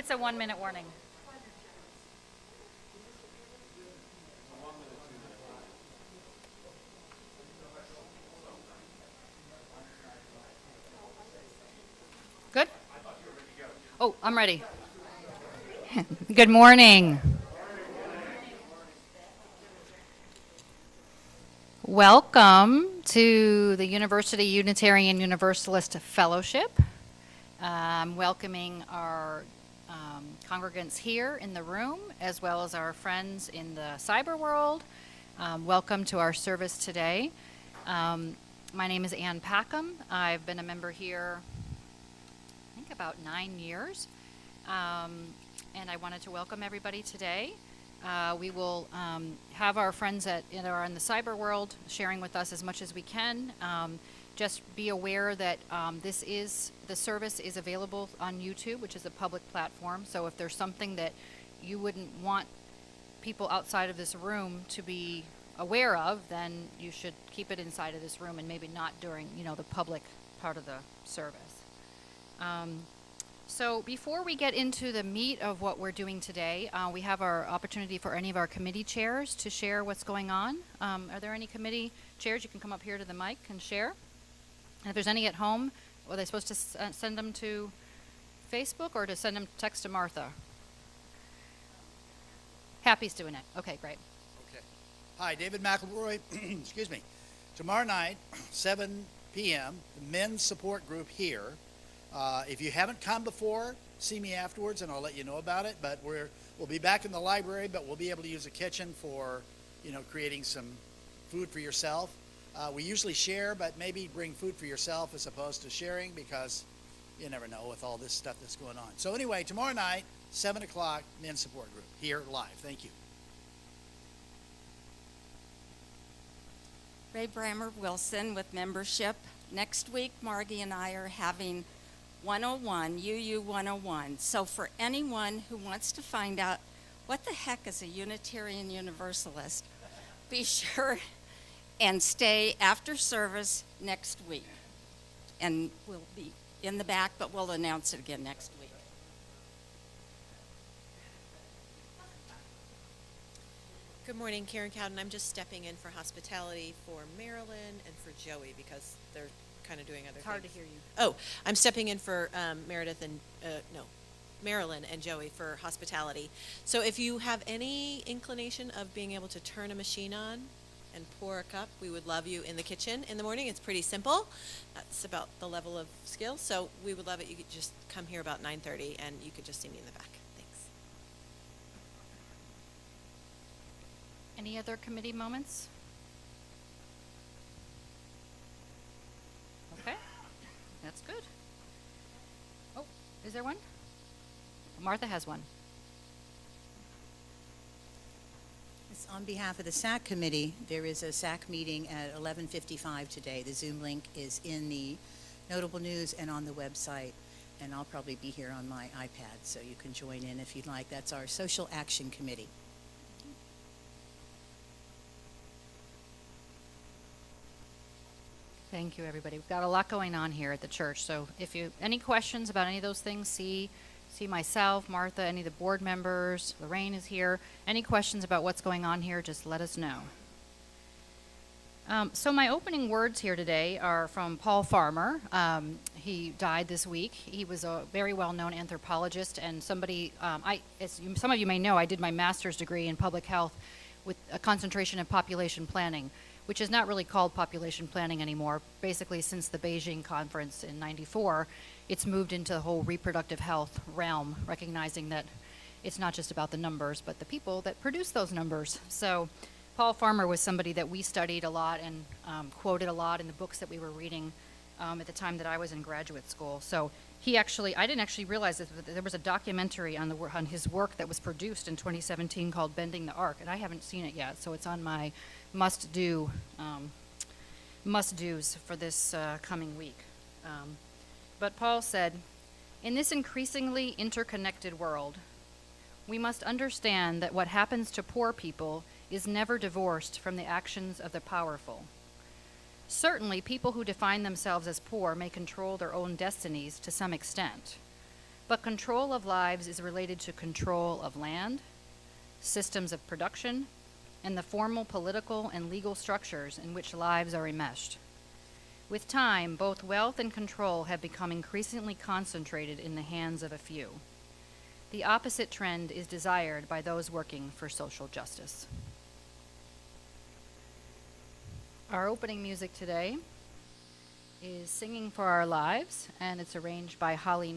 It's a 1-minute warning. Good? Oh, I'm ready. Good morning. Welcome to the University Unitarian Universalist Fellowship. Welcoming our congregants here in the room, as well as our friends in the cyber world. Welcome to our service today. My name is Ann Packham. I've been a member here, I think, about 9 years. And I wanted to welcome everybody today. We will have our friends that are in the cyber world sharing with us as much as we can. Just be aware that the service is available on YouTube, which is a public platform. So if there's something that you wouldn't want people outside of this room to be aware of, then you should keep it inside of this room and maybe not during, the public part of the service. So before we get into the meat of what we're doing today, we have our opportunity for any of our committee chairs to share what's going on. Are there any committee chairs? You can come up here to the mic and share. And if there's any at home, are they supposed to send them to Facebook or to send them text to Martha? Happy's doing it. Okay, great. Okay. Hi, David McElroy. Excuse me. Tomorrow night, 7 p.m., the men's support group here. If you haven't come before, see me afterwards and I'll let you know about it. But we'll be back in the library, but we'll be able to use a kitchen for, creating some food for yourself. We usually share, but maybe bring food for yourself as opposed to sharing, because you never know with all this stuff that's going on. So anyway, tomorrow night, 7 o'clock, men's support group here live. Thank you. Ray Brammer Wilson with membership. Next week, Margie and I are having 101, UU 101. So for anyone who wants to find out what the heck is a Unitarian Universalist, be sure and stay after service next week. And we'll be in the back, but we'll announce it again next week. Good morning, Karen Cowden. I'm just stepping in for hospitality for Marilyn and for Joey because they're kind of doing other things. It's hard to hear you. Oh, I'm stepping in for Marilyn and Joey for hospitality. So if you have any inclination of being able to turn a machine on and pour a cup, we would love you in the kitchen in the morning. It's pretty simple. That's about the level of skill. So we would love it. You could just come here about 9:30 and you could just see me in the back. Thanks. Any other committee moments? Okay, that's good. Oh, is there one? Martha has one. Yes, on behalf of the SAC committee, there is a SAC meeting at 11:55 today. The Zoom link is in the notable news and on the website, and I'll probably be here on my iPad, so you can join in if you'd like. That's our Social Action Committee. Thank you, everybody. We've got a lot going on here at the church, so if you any questions about any of those things, see myself, Martha, any of the board members. Lorraine is here. Any questions about what's going on here, just let us know. So my opening words here today are from Paul Farmer. He died this week. He was a very well-known anthropologist and somebody, some of you may know, I did my master's degree in public health with a concentration in population planning, which is not really called population planning anymore. Basically, since the Beijing conference in '94, it's moved into the whole reproductive health realm, recognizing that it's not just about the numbers, but the people that produce those numbers. So Paul Farmer was somebody that we studied a lot and quoted a lot in the books that we were reading at the time that I was in graduate school. So I didn't actually realize that there was a documentary on his work that was produced in 2017 called Bending the Arc, and I haven't seen it yet, so it's on my must-dos for this coming week. But Paul said, "In this increasingly interconnected world, we must understand that what happens to poor people is never divorced from the actions of the powerful. Certainly, people who define themselves as poor may control their own destinies to some extent. But control of lives is related to control of land, systems of production, and the formal political and legal structures in which lives are enmeshed. With time, both wealth and control have become increasingly concentrated in the hands of a few. The opposite trend is desired by those working for social justice. Our opening music today is Singing for Our Lives, and it's composed by Holly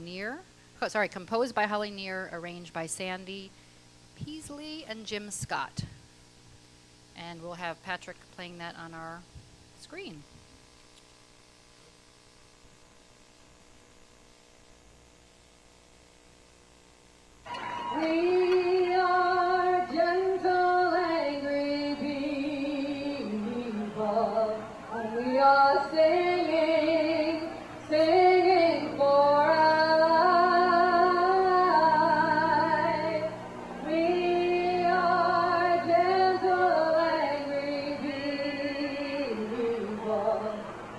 Neer, arranged by Sandy Peasley and Jim Scott. And we'll have Patrick playing that on our screen. We are gentle, angry people, and we are singing, singing for our life. We are gentle, angry people,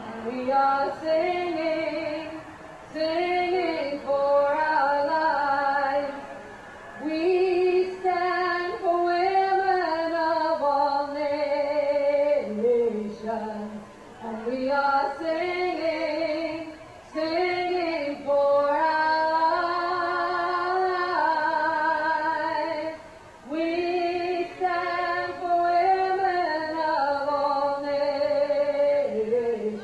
and we are singing, singing for our life. We stand for women of all nations, and we are singing, singing for our lives. We stand for women of all nations,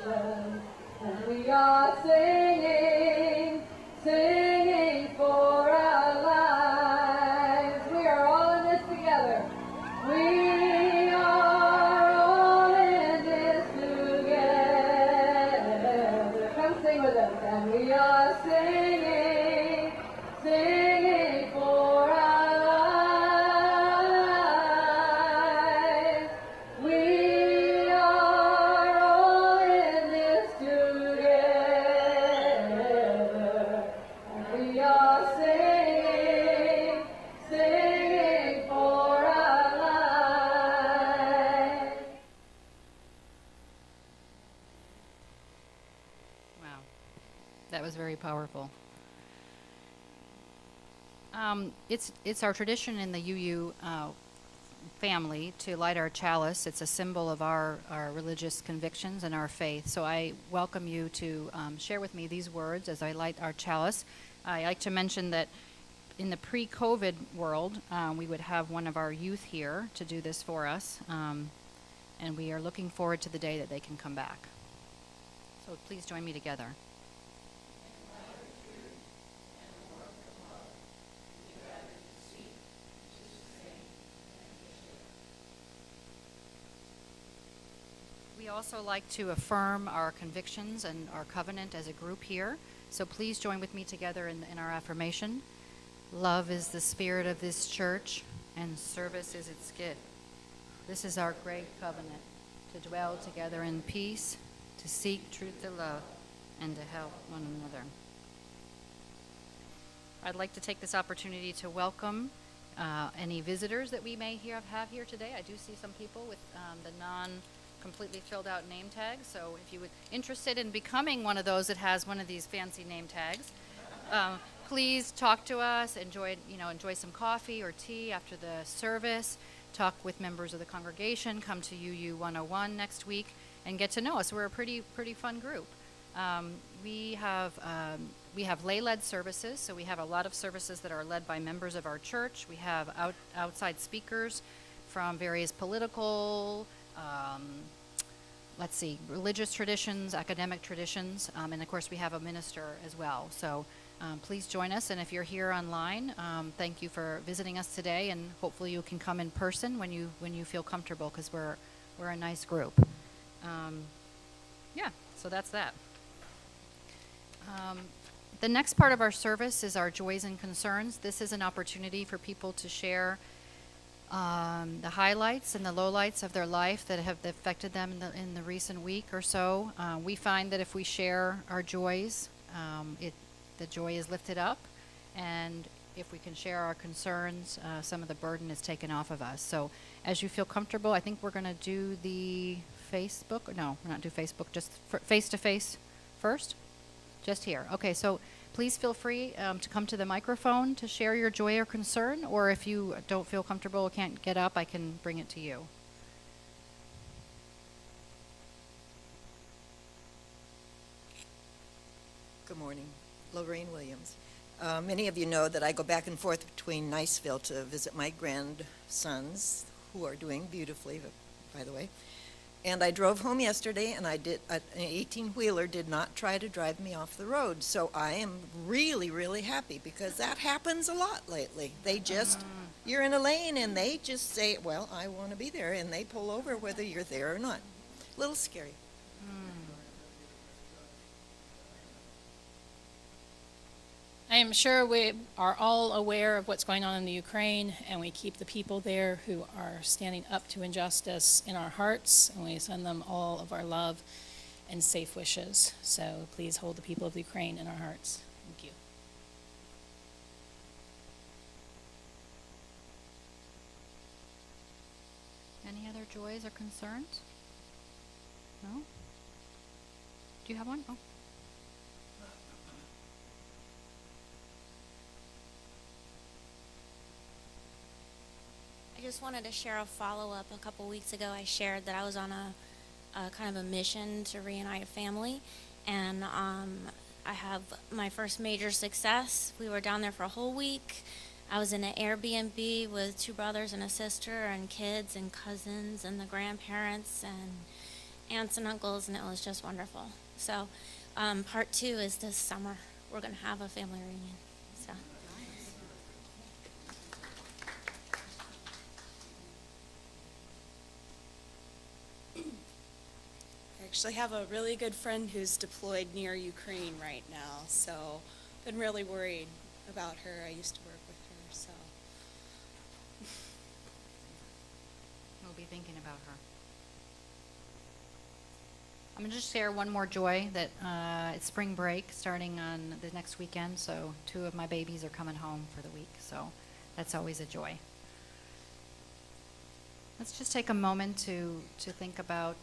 and we are singing, singing for our lives. We are all in this together. We are all in this together. Come sing with us. And we are singing, singing for our lives. We are all in this together. And we are singing, singing for our lives. Wow, that was very powerful. It's our tradition in the UU family to light our chalice. It's a symbol of our religious convictions and our faith. So I welcome you to share with me these words as I light our chalice. I like to mention that in the pre-COVID world, we would have one of our youth here to do this for us, and we are looking forward to the day that they can come back. So please join me together. We also like to affirm our convictions and our covenant as a group here. So please join with me together in our affirmation. Love is the spirit of this church, and service is its gift. This is our great covenant, to dwell together in peace, to seek truth to love, and to help one another. I'd like to take this opportunity to welcome any visitors that we may have here today. I do see some people with the completely filled out name tags. So if you would interested in becoming one of those that has one of these fancy name tags, please talk to us. Enjoy some coffee or tea after the service. Talk with members of the congregation. Come to UU 101 next week and get to know us. We're a pretty fun group. We have lay-led services, so we have a lot of services that are led by members of our church. We have outside speakers from various political, religious traditions, academic traditions, and of course we have a minister as well. So please join us, and if you're here online, thank you for visiting us today, and hopefully you can come in person when you feel comfortable, because we're a nice group. So that's that. The next part of our service is our joys and concerns. This is an opportunity for people to share the highlights and the lowlights of their life that have affected them in the recent week or so. We find that if we share our joys, the joy is lifted up, and if we can share our concerns, some of the burden is taken off of us. So as you feel comfortable, I think we're going to do the Facebook. No, we're not do Facebook, just face-to-face first. Just here. Okay, so please feel free to come to the microphone to share your joy or concern, or if you don't feel comfortable or can't get up, I can bring it to you. Good morning. Lorraine Williams. Many of you know that I go back and forth between Niceville to visit my grandsons, who are doing beautifully, by the way. And I drove home yesterday, and an 18-wheeler did not try to drive me off the road. So I am really, really happy, because that happens a lot lately. They just, you're in a lane, and they just say, well, I want to be there, and they pull over whether you're there or not. A little scary. I am sure we are all aware of what's going on in the Ukraine, and we keep the people there who are standing up to injustice in our hearts, and we send them all of our love and safe wishes. So please hold the people of Ukraine in our hearts. Thank you. Any other joys or concerns? No? Do you have one? Oh. I just wanted to share a follow-up. A couple weeks ago, I shared that I was on a kind of a mission to reunite a family, and I have my first major success. We were down there for a whole week. I was in an Airbnb with 2 brothers and a sister and kids and cousins and the grandparents and aunts and uncles, and it was just wonderful. So part 2 is this summer. We're going to have a family reunion. So. I actually have a really good friend who's deployed near Ukraine right now, so been really worried about her. I used to work with her, so. We'll be thinking about her. I'm going to just share one more joy that it's spring break starting on the next weekend, so 2 of my babies are coming home for the week, so that's always a joy. Let's just take a moment to think about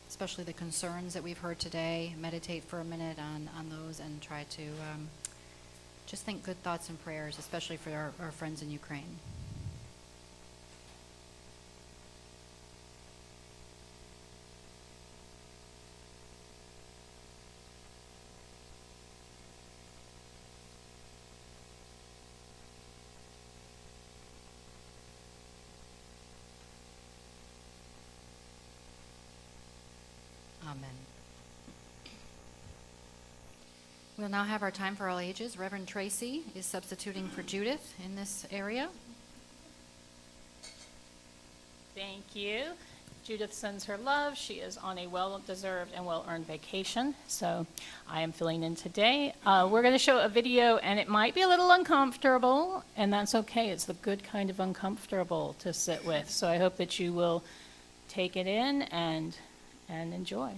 especially the concerns that we've heard today, meditate for a minute on those, and try to just think good thoughts and prayers, especially for our friends in Ukraine. Amen. We'll now have our time for all ages. Reverend Tracie is substituting for Judith in this area. Thank you. Judith sends her love. She is on a well-deserved and well-earned vacation, so I am filling in today. We're going to show a video, and it might be a little uncomfortable, and that's okay. It's the good kind of uncomfortable to sit with, so I hope that you will take it in and enjoy.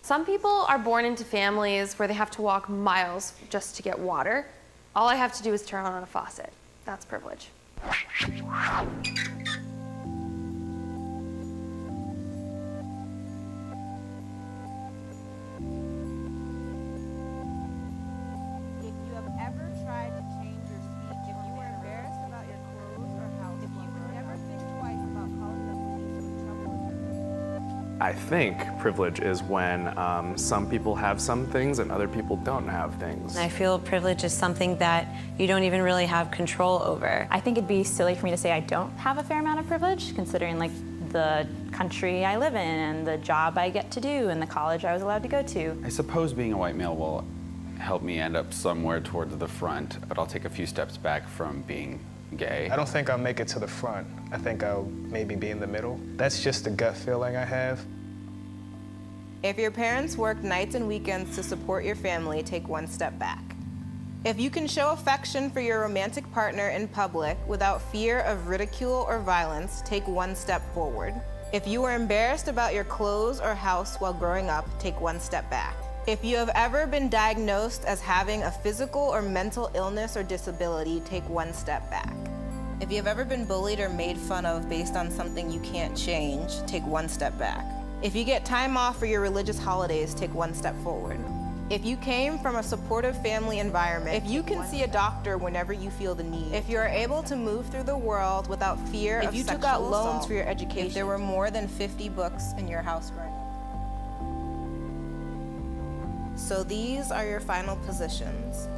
Some people are born into families where they have to walk miles just to get water. All I have to do is turn on a faucet. That's privilege. I think privilege is when some people have some things and other people don't have things. I feel privilege is something that you don't even really have control over. I think it'd be silly for me to say I don't have a fair amount of privilege, considering like the country I live in and the job I get to do and the college I was allowed to go to. I suppose being a white male will help me end up somewhere towards the front, but I'll take a few steps back from being gay. I don't think I'll make it to the front. I think I'll maybe be in the middle. That's just the gut feeling I have. If your parents work nights and weekends to support your family, take one step back. If you can show affection for your romantic partner in public without fear of ridicule or violence, take one step forward. If you are embarrassed about your clothes or house while growing up, take one step back. If you have ever been diagnosed as having a physical or mental illness or disability, take one step back. If you have ever been bullied or made fun of based on something you can't change, take one step back. If you get time off for your religious holidays, take one step forward. If you came from a supportive family environment, if you can see a doctor whenever you feel the need, if you are able to move through the world without fear of sexual assault, if you took out loans for your education, if there were more than 50 books in your house right now. So these are your final positions.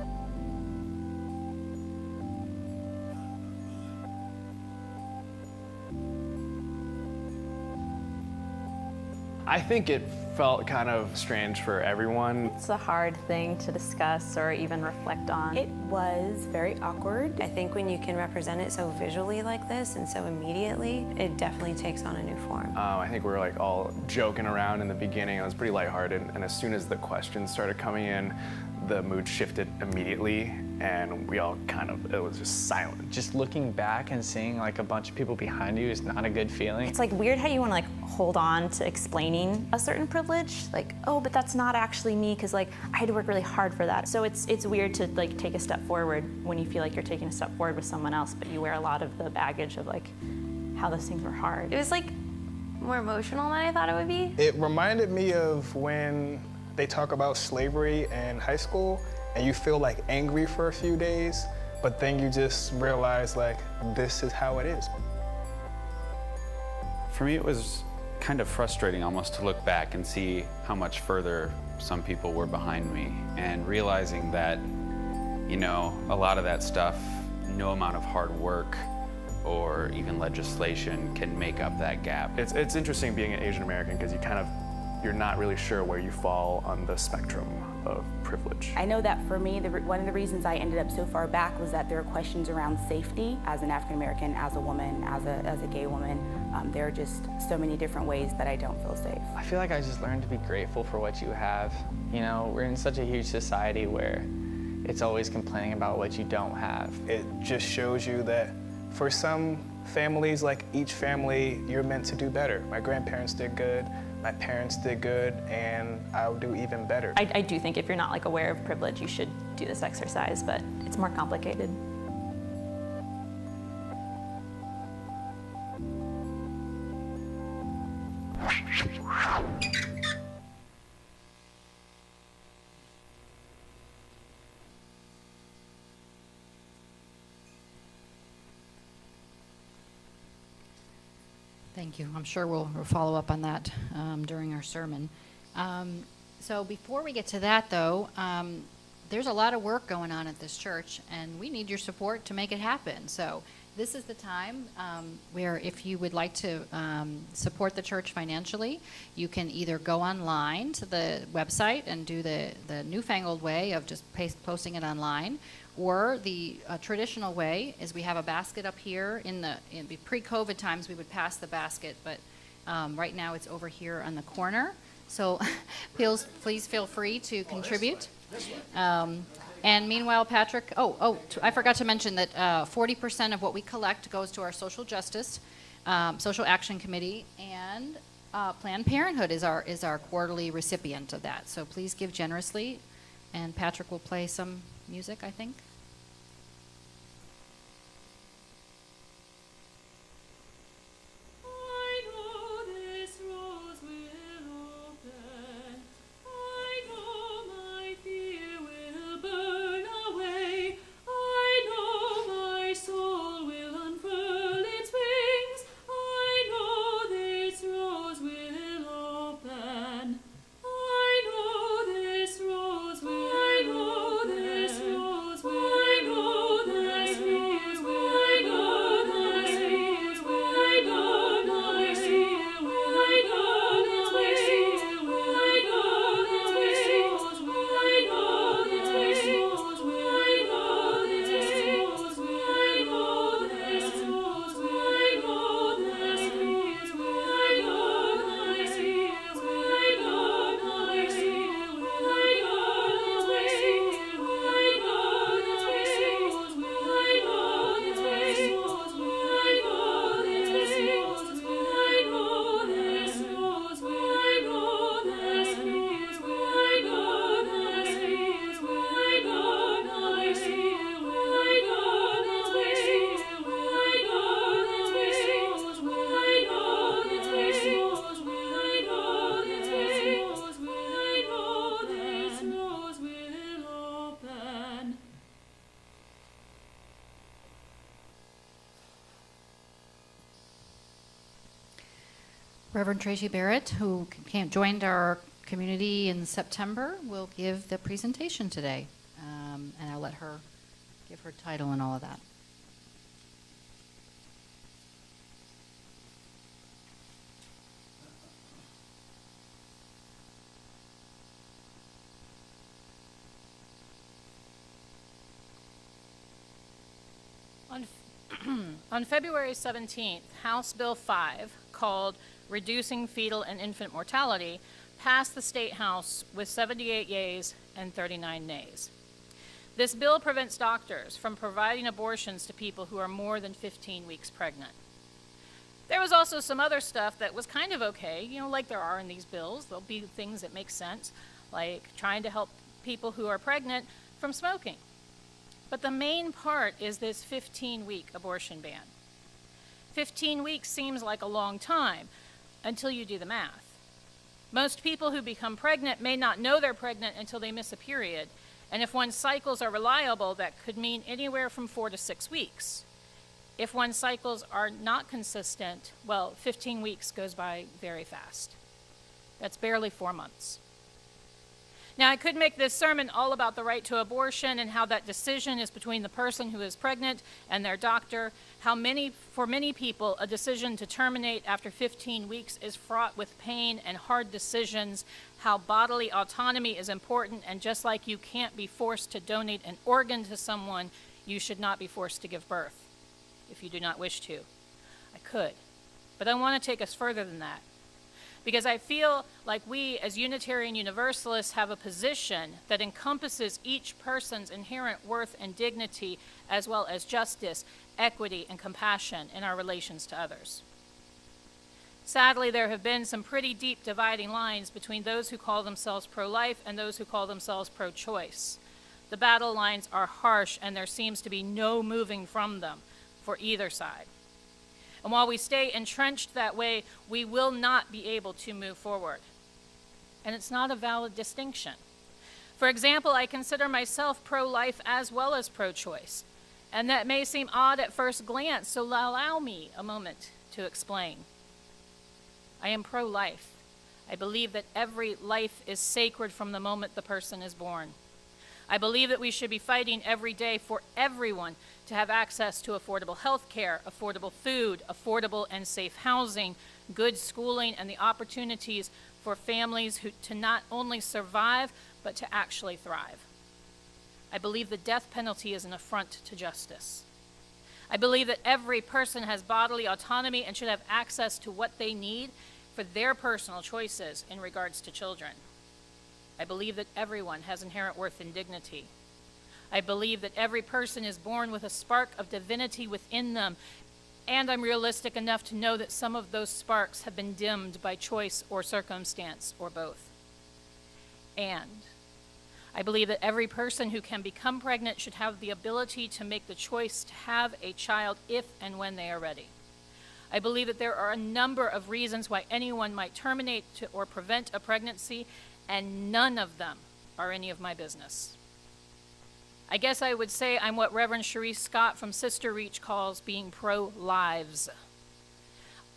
I think it felt kind of strange for everyone. It's a hard thing to discuss or even reflect on. It was very awkward. I think when you can represent it so visually like this and so immediately, it definitely takes on a new form. I think we were like all joking around in the beginning. It was pretty lighthearted, and as soon as the questions started coming in, the mood shifted immediately, and we all it was just silent. Just looking back and seeing like a bunch of people behind you is not a good feeling. It's like weird how you want to like hold on to explaining a certain privilege, like, oh, but that's not actually me, because like I had to work really hard for that. So it's weird to like take a step forward when you feel like you're taking a step forward with someone else, but you wear a lot of the baggage of like how those things were hard. It was like more emotional than I thought it would be. It reminded me of when they talk about slavery in high school and you feel like angry for a few days, but then you just realize like, this is how it is. For me, it was kind of frustrating almost to look back and see how much further some people were behind me, and realizing that, you know, a lot of that stuff, no amount of hard work or even legislation can make up that gap. It's interesting being an Asian American because you're not really sure where you fall on the spectrum of privilege. I know that for me, one of the reasons I ended up so far back was that there are questions around safety as an African American, as a woman, as a gay woman. There are just so many different ways that I don't feel safe. I feel like I just learned to be grateful for what you have. You know, we're in such a huge society where it's always complaining about what you don't have. It just shows you that for some families, like each family, you're meant to do better. My grandparents did good, my parents did good, and I'll do even better. I do think if you're not like aware of privilege, you should do this exercise, but it's more complicated. Thank you. I'm sure we'll follow up on that during our sermon. So before we get to that, though, there's a lot of work going on at this church, and we need your support to make it happen. So this is the time where if you would like to support the church financially, you can either go online to the website and do the newfangled way of just posting it online, or the traditional way is we have a basket up here. In pre-COVID times, we would pass the basket, but right now it's over here on the corner. So please feel free to contribute. This way. And meanwhile, Patrick, I forgot to mention that 40% of what we collect goes to our social justice, social action committee, and Planned Parenthood is our quarterly recipient of that. So please give generously, and Patrick will play some music, I think. I know this rose will open. Reverend Tracie Barrett, who joined our community in September, will give the presentation today. And I'll let her give her title and all of that. On February 17th, House Bill 5, called Reducing Fetal and Infant Mortality, passed the State House with 78 yeas and 39 nays. This bill prevents doctors from providing abortions to people who are more than 15 weeks pregnant. There was also some other stuff that was kind of okay, like there are in these bills. There'll be things that make sense, like trying to help people who are pregnant from smoking. But the main part is this 15-week abortion ban. 15 weeks seems like a long time until you do the math. Most people who become pregnant may not know they're pregnant until they miss a period, and if one's cycles are reliable, that could mean anywhere from 4 to 6 weeks. If one's cycles are not consistent, well, 15 weeks goes by very fast. That's barely 4 months. Now, I could make this sermon all about the right to abortion and how that decision is between the person who is pregnant and their doctor, for many people, a decision to terminate after 15 weeks is fraught with pain and hard decisions, how bodily autonomy is important, and just like you can't be forced to donate an organ to someone, you should not be forced to give birth if you do not wish to. I could, but I want to take us further than that. Because I feel like we, as Unitarian Universalists, have a position that encompasses each person's inherent worth and dignity, as well as justice, equity, and compassion in our relations to others. Sadly, there have been some pretty deep dividing lines between those who call themselves pro-life and those who call themselves pro-choice. The battle lines are harsh, and there seems to be no moving from them for either side. And while we stay entrenched that way, we will not be able to move forward. And it's not a valid distinction. For example, I consider myself pro-life as well as pro-choice. And that may seem odd at first glance, so allow me a moment to explain. I am pro-life. I believe that every life is sacred from the moment the person is born. I believe that we should be fighting every day for everyone to have access to affordable health care, affordable food, affordable and safe housing, good schooling, and the opportunities for families to not only survive, but to actually thrive. I believe the death penalty is an affront to justice. I believe that every person has bodily autonomy and should have access to what they need for their personal choices in regards to children. I believe that everyone has inherent worth and dignity. I believe that every person is born with a spark of divinity within them, and I'm realistic enough to know that some of those sparks have been dimmed by choice or circumstance or both. And I believe that every person who can become pregnant should have the ability to make the choice to have a child if and when they are ready. I believe that there are a number of reasons why anyone might terminate or prevent a pregnancy, and none of them are any of my business. I guess I would say I'm what Reverend Cherie Scott from Sister Reach calls being pro-lives.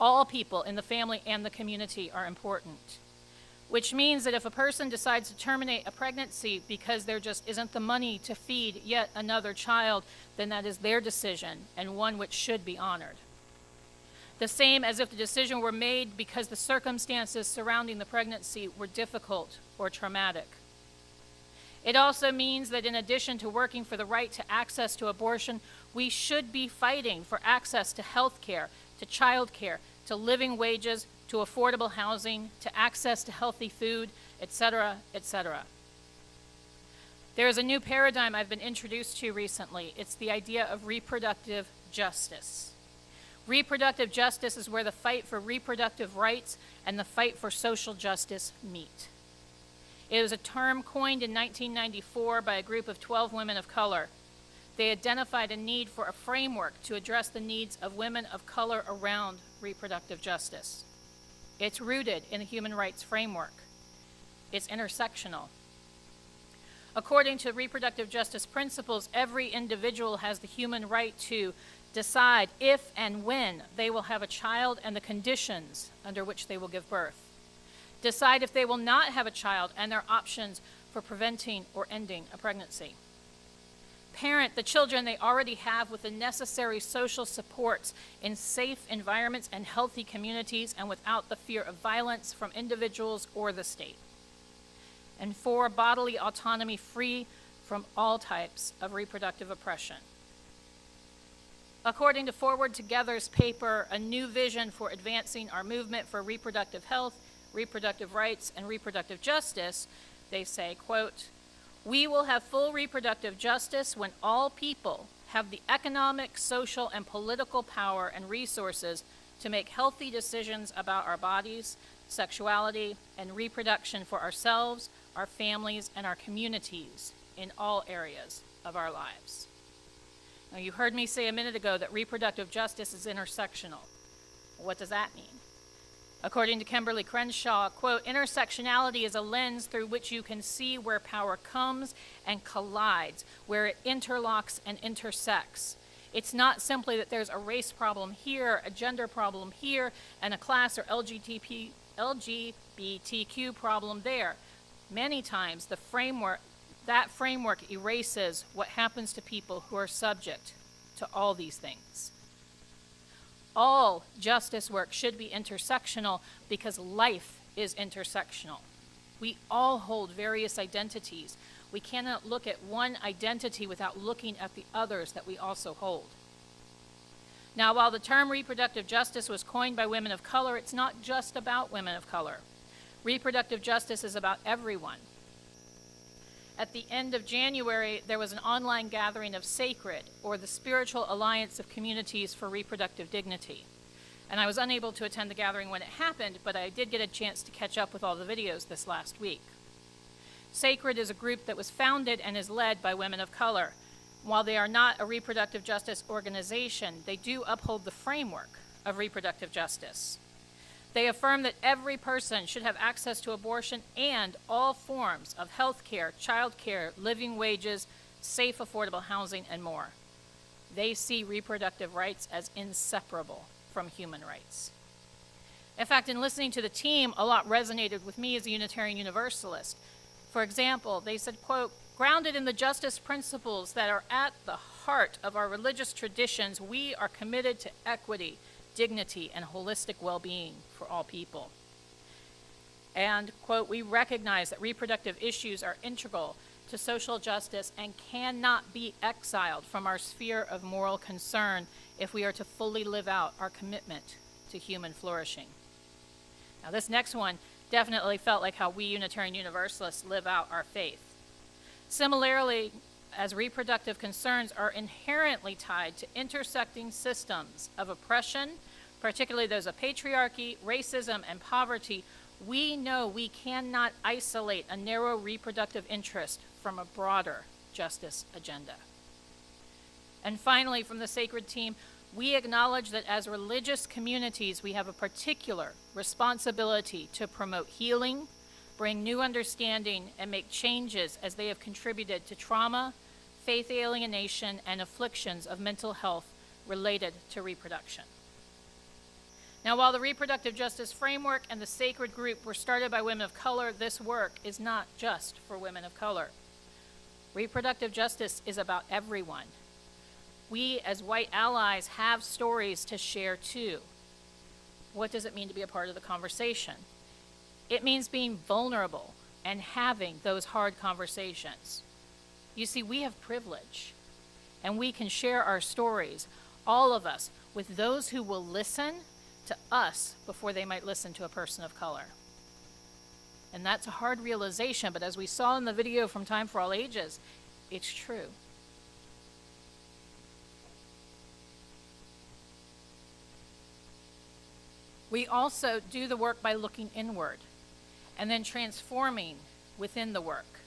All people in the family and the community are important, which means that if a person decides to terminate a pregnancy because there just isn't the money to feed yet another child, then that is their decision and one which should be honored. The same as if the decision were made because the circumstances surrounding the pregnancy were difficult or traumatic. It also means that in addition to working for the right to access to abortion, we should be fighting for access to health care, to child care, to living wages, to affordable housing, to access to healthy food, etc., etc. There is a new paradigm I've been introduced to recently. It's the idea of reproductive justice. Reproductive justice is where the fight for reproductive rights and the fight for social justice meet. It was a term coined in 1994 by a group of 12 women of color. They identified a need for a framework to address the needs of women of color around reproductive justice. It's rooted in the human rights framework. It's intersectional. According to reproductive justice principles, every individual has the human right to decide if and when they will have a child and the conditions under which they will give birth, decide if they will not have a child and their options for preventing or ending a pregnancy, parent the children they already have with the necessary social supports in safe environments and healthy communities and without the fear of violence from individuals or the state, and 4, bodily autonomy free from all types of reproductive oppression. According to Forward Together's paper, A New Vision for Advancing Our Movement for Reproductive Health, Reproductive Rights, and Reproductive Justice, they say, quote, "We will have full reproductive justice when all people have the economic, social, and political power and resources to make healthy decisions about our bodies, sexuality, and reproduction for ourselves, our families, and our communities in all areas of our lives." Now, you heard me say a minute ago that reproductive justice is intersectional. What does that mean? According to Kimberly Crenshaw, quote, "Intersectionality is a lens through which you can see where power comes and collides, where it interlocks and intersects. It's not simply that there's a race problem here, a gender problem here, and a class or LGBTQ problem there. Many times that framework erases what happens to people who are subject to all these things. All justice work should be intersectional because life is intersectional. We all hold various identities. We cannot look at one identity without looking at the others that we also hold. Now, while the term reproductive justice was coined by women of color, it's not just about women of color. Reproductive justice is about everyone. At the end of January, there was an online gathering of SACRED, or the Spiritual Alliance of Communities for Reproductive Dignity. And I was unable to attend the gathering when it happened, but I did get a chance to catch up with all the videos this last week. SACRED is a group that was founded and is led by women of color. While they are not a reproductive justice organization, they do uphold the framework of reproductive justice. They affirm that every person should have access to abortion and all forms of health care, child care, living wages, safe, affordable housing, and more. They see reproductive rights as inseparable from human rights. In fact, in listening to the team, a lot resonated with me as a Unitarian Universalist. For example, they said, quote, "Grounded in the justice principles that are at the heart of our religious traditions, we are committed to equity, dignity, and holistic well-being for all people." And, quote, "We recognize that reproductive issues are integral to social justice and cannot be exiled from our sphere of moral concern if we are to fully live out our commitment to human flourishing." Now, this next one definitely felt like how we Unitarian Universalists live out our faith. Similarly, as reproductive concerns are inherently tied to intersecting systems of oppression, particularly those of patriarchy, racism, and poverty, we know we cannot isolate a narrow reproductive interest from a broader justice agenda. And finally, from the SACRED team, we acknowledge that as religious communities, we have a particular responsibility to promote healing, bring new understanding, and make changes as they have contributed to trauma, faith alienation, and afflictions of mental health related to reproduction. Now, while the reproductive justice framework and the SACRED group were started by women of color, this work is not just for women of color. Reproductive justice is about everyone. We, as white allies, have stories to share too. What does it mean to be a part of the conversation? It means being vulnerable and having those hard conversations. You see, we have privilege, and we can share our stories, all of us, with those who will listen to us before they might listen to a person of color. And that's a hard realization, but as we saw in the video from Time for All Ages, it's true. We also do the work by looking inward and then transforming within the work.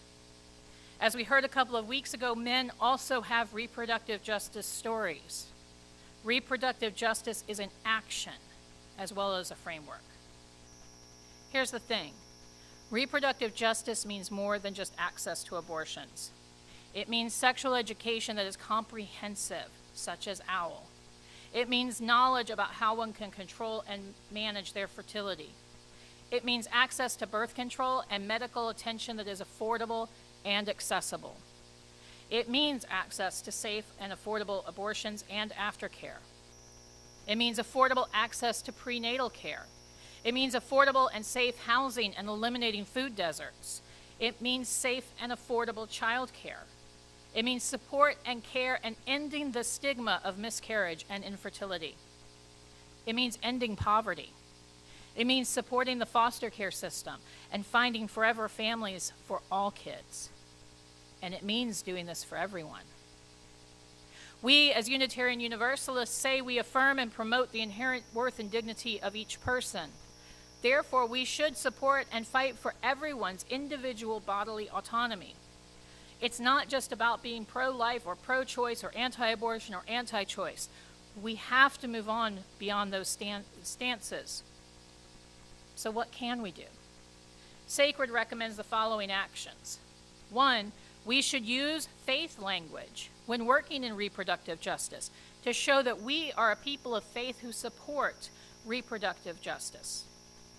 As we heard a couple of weeks ago, men also have reproductive justice stories. Reproductive justice is an action as well as a framework. Here's the thing. Reproductive justice means more than just access to abortions. It means sexual education that is comprehensive, such as OWL. It means knowledge about how one can control and manage their fertility. It means access to birth control and medical attention that is affordable and accessible. It means access to safe and affordable abortions and aftercare. It means affordable access to prenatal care. It means affordable and safe housing and eliminating food deserts. It means safe and affordable child care. It means support and care and ending the stigma of miscarriage and infertility. It means ending poverty. It means supporting the foster care system and finding forever families for all kids. And it means doing this for everyone. We, as Unitarian Universalists, say we affirm and promote the inherent worth and dignity of each person. Therefore, we should support and fight for everyone's individual bodily autonomy. It's not just about being pro-life or pro-choice or anti-abortion or anti-choice. We have to move on beyond those stances. So what can we do? Sacred recommends the following actions. 1, we should use faith language when working in reproductive justice to show that we are a people of faith who support reproductive justice.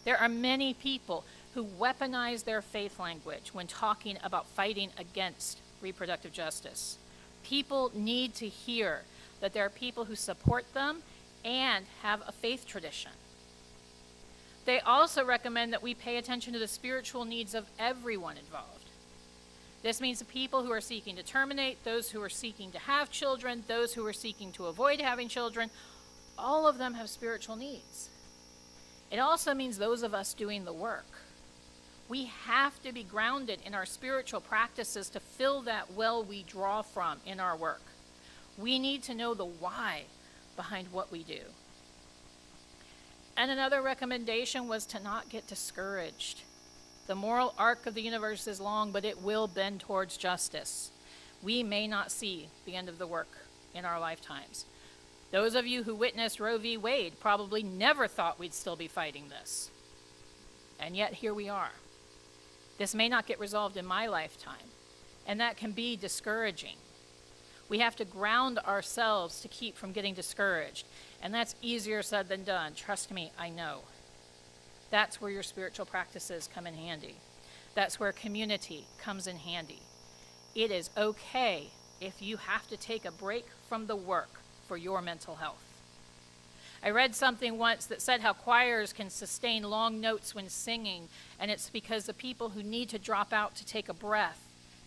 There are many people who weaponize their faith language when talking about fighting against reproductive justice. People need to hear that there are people who support them and have a faith tradition. They also recommend that we pay attention to the spiritual needs of everyone involved. This means the people who are seeking to terminate, those who are seeking to have children, those who are seeking to avoid having children, all of them have spiritual needs. It also means those of us doing the work. We have to be grounded in our spiritual practices to fill that well we draw from in our work. We need to know the why behind what we do. And another recommendation was to not get discouraged. The moral arc of the universe is long, but it will bend towards justice. We may not see the end of the work in our lifetimes. Those of you who witnessed Roe v. Wade probably never thought we'd still be fighting this. And yet here we are. This may not get resolved in my lifetime, and that can be discouraging. We have to ground ourselves to keep from getting discouraged, and that's easier said than done. Trust me, I know. That's where your spiritual practices come in handy. That's where community comes in handy. It is okay if you have to take a break from the work for your mental health. I read something once that said how choirs can sustain long notes when singing, and it's because the people who need to drop out to take a breath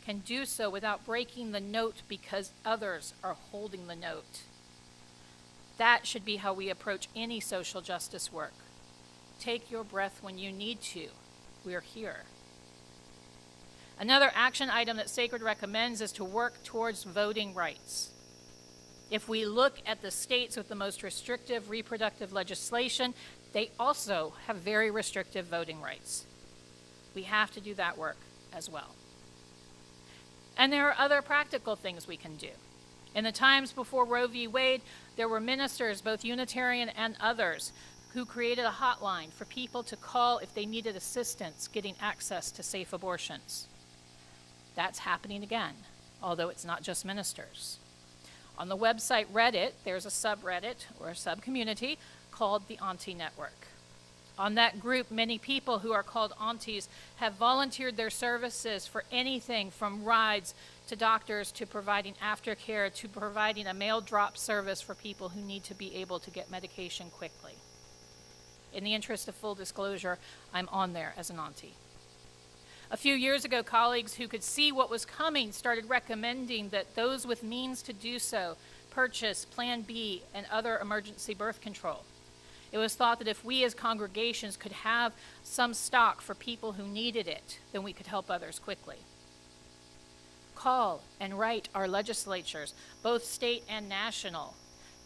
can do so without breaking the note because others are holding the note. That should be how we approach any social justice work. Take your breath when you need to. We're here. Another action item that Sacred recommends is to work towards voting rights. If we look at the states with the most restrictive reproductive legislation, they also have very restrictive voting rights. We have to do that work as well. And there are other practical things we can do. In the times before Roe v. Wade, there were ministers, both Unitarian and others, who created a hotline for people to call if they needed assistance getting access to safe abortions. That's happening again, although it's not just ministers. On the website Reddit, there's a subreddit or a subcommunity called the Auntie Network. On that group, many people who are called aunties have volunteered their services for anything from rides to doctors to providing aftercare to providing a mail drop service for people who need to be able to get medication quickly. In the interest of full disclosure, I'm on there as an auntie. A few years ago, colleagues who could see what was coming started recommending that those with means to do so purchase Plan B and other emergency birth control. It was thought that if we as congregations could have some stock for people who needed it, then we could help others quickly. Call and write our legislatures, both state and national.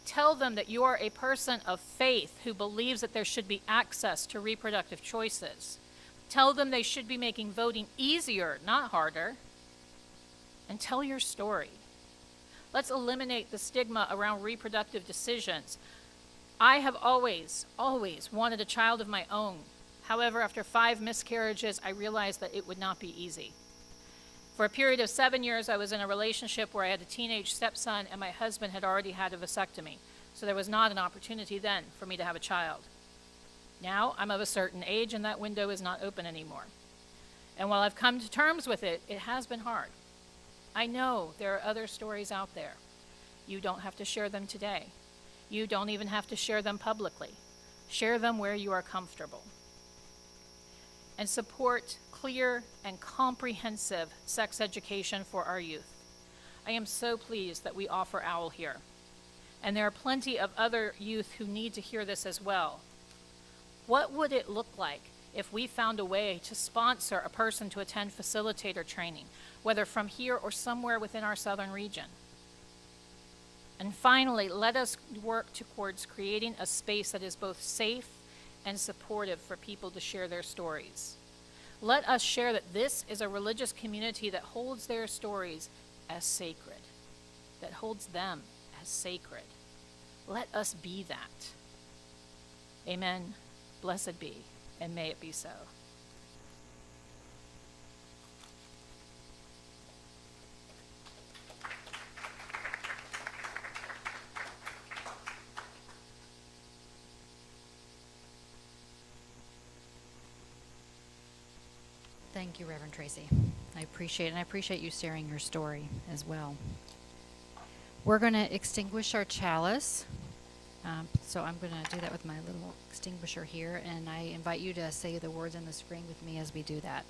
Tell them that you are a person of faith who believes that there should be access to reproductive choices. Tell them they should be making voting easier, not harder. And tell your story. Let's eliminate the stigma around reproductive decisions. I have always wanted a child of my own. However, after 5 miscarriages, I realized that it would not be easy. For a period of 7 years, I was in a relationship where I had a teenage stepson and my husband had already had a vasectomy. So there was not an opportunity then for me to have a child. Now I'm of a certain age and that window is not open anymore. And while I've come to terms with it, it has been hard. I know there are other stories out there. You don't have to share them today. You don't even have to share them publicly. Share them where you are comfortable. And support clear and comprehensive sex education for our youth. I am so pleased that we offer OWL here. And there are plenty of other youth who need to hear this as well. What would it look like if we found a way to sponsor a person to attend facilitator training, whether from here or somewhere within our southern region? And finally, let us work towards creating a space that is both safe and supportive for people to share their stories. Let us share that this is a religious community that holds their stories as sacred, that holds them as sacred. Let us be that. Amen. Blessed be, and may it be so. Thank you, Reverend Tracie. I appreciate it, and I appreciate you sharing your story as well. We're going to extinguish our chalice. So I'm going to do that with my little extinguisher here, and I invite you to say the words on the screen with me as we do that.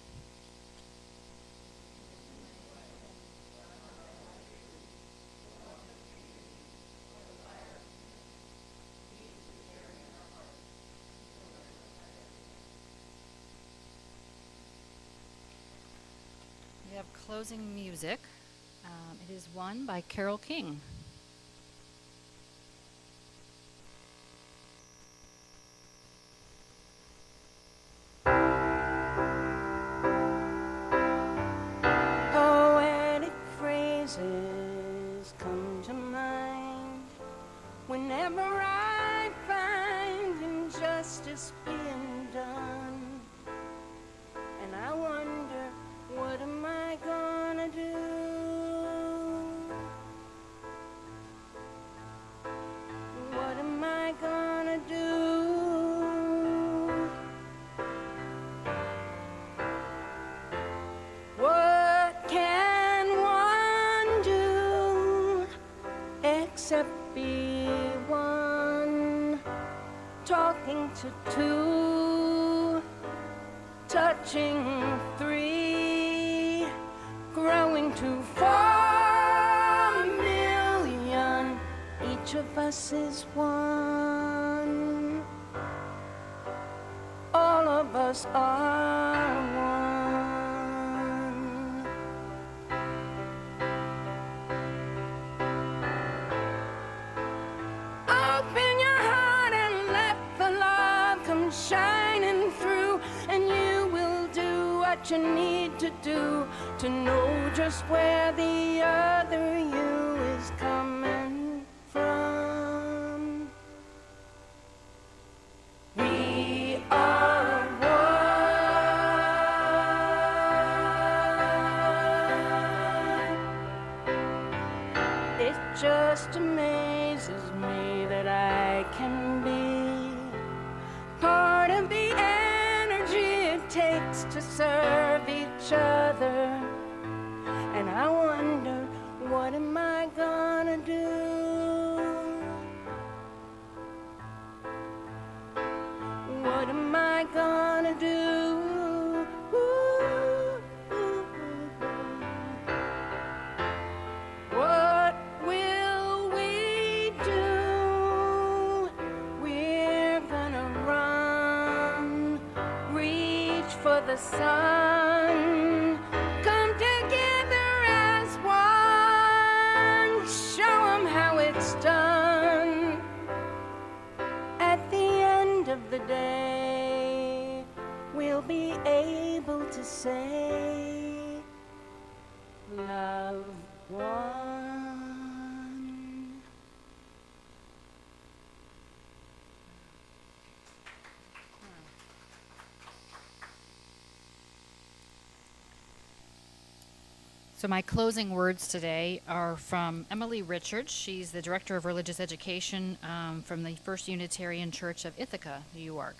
We have closing music. It is one by Carole King. Poetic phrases come to mind whenever I find injustice being done, and I wonder, what am I gonna do? What am I gonna do? What can one do except be one, talking to two, touching three, growing to 4 million. Each of us is one. All of us are one. Open your heart and let the love come shining through, and you will do what you need to do to know just where the other you is coming from. We are one. It just amazes me that I can be part of the energy it takes to serve each other. And I wonder, what am I gonna do? What am I gonna do? What will we do? We're gonna run, reach for the sun, come together as one, show 'em how it's done. At the end of the day, we'll be able to say, love one. So my closing words today are from Emily Richards. She's the Director of Religious Education from the First Unitarian Church of Ithaca, New York.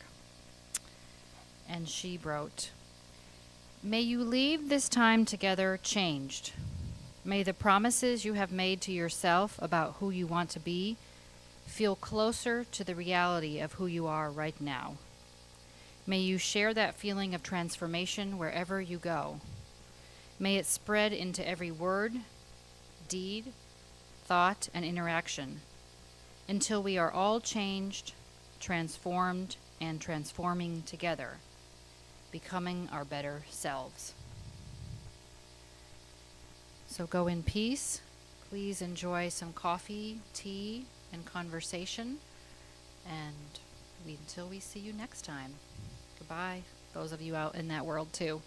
And she wrote, "May you leave this time together changed. May the promises you have made to yourself about who you want to be feel closer to the reality of who you are right now. May you share that feeling of transformation wherever you go. May it spread into every word, deed, thought, and interaction, until we are all changed, transformed, and transforming together, becoming our better selves." So go in peace. Please enjoy some coffee, tea, and conversation. And until we see you next time. Goodbye, those of you out in that world too.